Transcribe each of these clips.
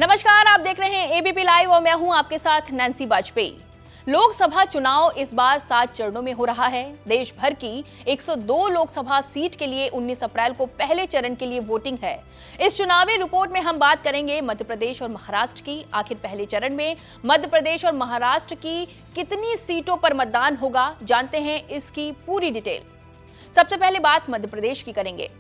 नमस्कार, आप देख रहे हैं एबीपी लाइव और मैं हूं आपके साथ नैन्सी बाजपेयी। लोकसभा चुनाव इस बार 7 चरणों में हो रहा है। देश भर की 102 लोकसभा सीट के लिए 19 अप्रैल को पहले चरण के लिए वोटिंग है। इस चुनावी रिपोर्ट में हम बात करेंगे मध्य प्रदेश और महाराष्ट्र की। आखिर पहले चरण में मध्य प्रदेश और महाराष्ट्र की कितनी सीटों पर मतदान होगा, जानते हैं इसकी पूरी डिटेल। सबसे पहले बात मध्य प्रदेश की करेंगे।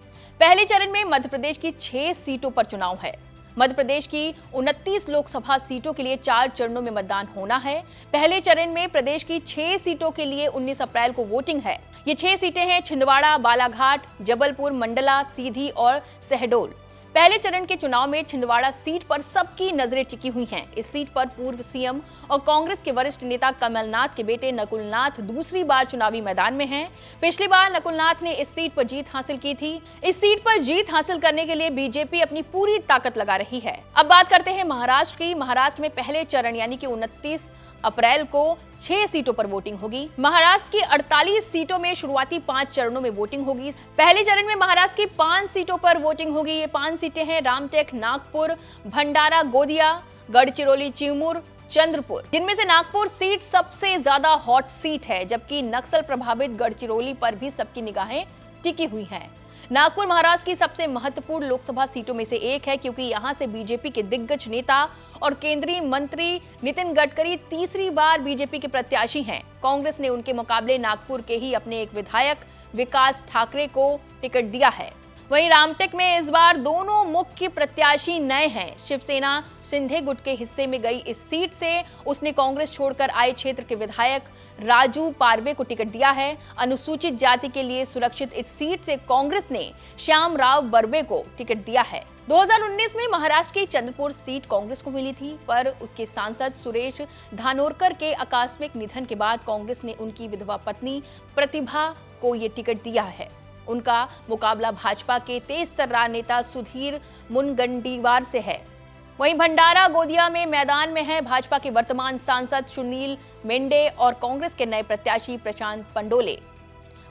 पहले चरण में मध्य प्रदेश की 6 सीटों पर चुनाव है। मध्य प्रदेश की 29 लोकसभा सीटों के लिए 4 चरणों में मतदान होना है। पहले चरण में प्रदेश की 6 सीटों के लिए 19 अप्रैल को वोटिंग है। ये 6 सीटें हैं छिंदवाड़ा, बालाघाट, जबलपुर, मंडला, सीधी और शहडोल। पहले चरण के चुनाव में छिंदवाड़ा सीट पर सबकी नजरें टिकी हुई हैं। इस सीट पर पूर्व सीएम और कांग्रेस के वरिष्ठ नेता कमलनाथ के बेटे नकुलनाथ दूसरी बार चुनावी मैदान में हैं। पिछली बार नकुलनाथ ने इस सीट पर जीत हासिल की थी। इस सीट पर जीत हासिल करने के लिए बीजेपी अपनी पूरी ताकत लगा रही है। अब बात करते हैं महाराष्ट्र की। महाराष्ट्र में पहले चरण यानी कि 29 अप्रैल को 6 सीटों पर वोटिंग होगी। महाराष्ट्र की 48 सीटों में शुरुआती 5 चरणों में वोटिंग होगी। पहले चरण में महाराष्ट्र की 5 सीटों पर वोटिंग होगी। ये 5 सीटें हैं रामटेक, नागपुर, भंडारा, गोदिया, गढ़चिरौली, चिमूर, चंद्रपुर। जिनमें से नागपुर सीट सबसे ज्यादा हॉट सीट है, जबकि नक्सल प्रभावित गढ़चिरौली पर भी सबकी निगाहें टिकी हुई हैं। नागपुर महाराष्ट्र की सबसे महत्वपूर्ण लोकसभा सीटों में से एक है, क्योंकि यहां से बीजेपी के दिग्गज नेता और केंद्रीय मंत्री नितिन गडकरी तीसरी बार बीजेपी के प्रत्याशी हैं। कांग्रेस ने उनके मुकाबले नागपुर के ही अपने एक विधायक विकास ठाकरे को टिकट दिया है। वहीं रामटेक में इस बार दोनों मुख्य प्रत्याशी नए हैं। शिवसेना सिंधे गुट के हिस्से में गई इस सीट से उसने कांग्रेस छोड़कर आए क्षेत्र के विधायक राजू पारवे को टिकट दिया है। अनुसूचित जाति के लिए सुरक्षित इस सीट से कांग्रेस ने श्याम राव बर्वे को टिकट दिया है। 2019 में महाराष्ट्र की चंद्रपुर सीट कांग्रेस को मिली थी, पर उसके सांसद सुरेश धानोरकर के आकस्मिक निधन के बाद कांग्रेस ने उनकी विधवा पत्नी प्रतिभा को ये टिकट दिया है। उनका मुकाबला भाजपा के तेज तर्रार नेता सुधीर मुनगंटीवार से है। वहीं भंडारा गोदिया में मैदान में है भाजपा के वर्तमान सांसद सुनील मेंढे और कांग्रेस के नए प्रत्याशी प्रशांत पंडोले।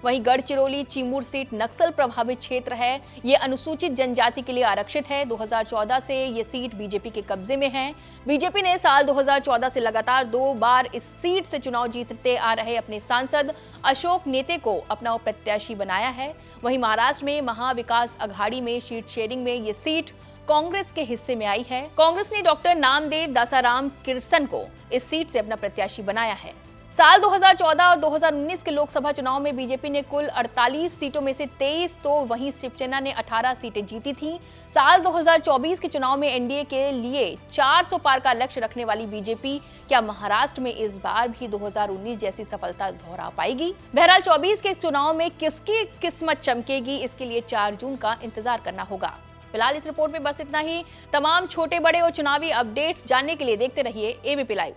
वहीं गढ़चिरौली चिमूर सीट नक्सल प्रभावित क्षेत्र है। ये अनुसूचित जनजाति के लिए आरक्षित है। 2014 से ये सीट बीजेपी के कब्जे में है। बीजेपी ने साल 2014 से लगातार 2 बार इस सीट से चुनाव जीतते आ रहे अपने सांसद अशोक नेते को अपना प्रत्याशी बनाया है। वहीं महाराष्ट्र में महाविकास अघाड़ी में सीट शेयरिंग में ये सीट कांग्रेस के हिस्से में आई है। कांग्रेस ने डॉक्टर नामदेव दासाराम किरसन को इस सीट से अपना प्रत्याशी बनाया है। साल 2014 और 2019 के लोकसभा चुनाव में बीजेपी ने कुल 48 सीटों में से 23 तो वहीं शिवसेना ने 18 सीटें जीती थी। साल 2024 के चुनाव में एनडीए के लिए 400 पार का लक्ष्य रखने वाली बीजेपी क्या महाराष्ट्र में इस बार भी 2019 जैसी सफलता दोहरा पाएगी? बहरहाल 24 के चुनाव में किसकी किस्मत चमकेगी, इसके लिए 4 जून का इंतजार करना होगा। फिलहाल इस रिपोर्ट में बस इतना ही। तमाम छोटे बड़े और चुनावी अपडेट्स जानने के लिए देखते रहिए एबीपी लाइव।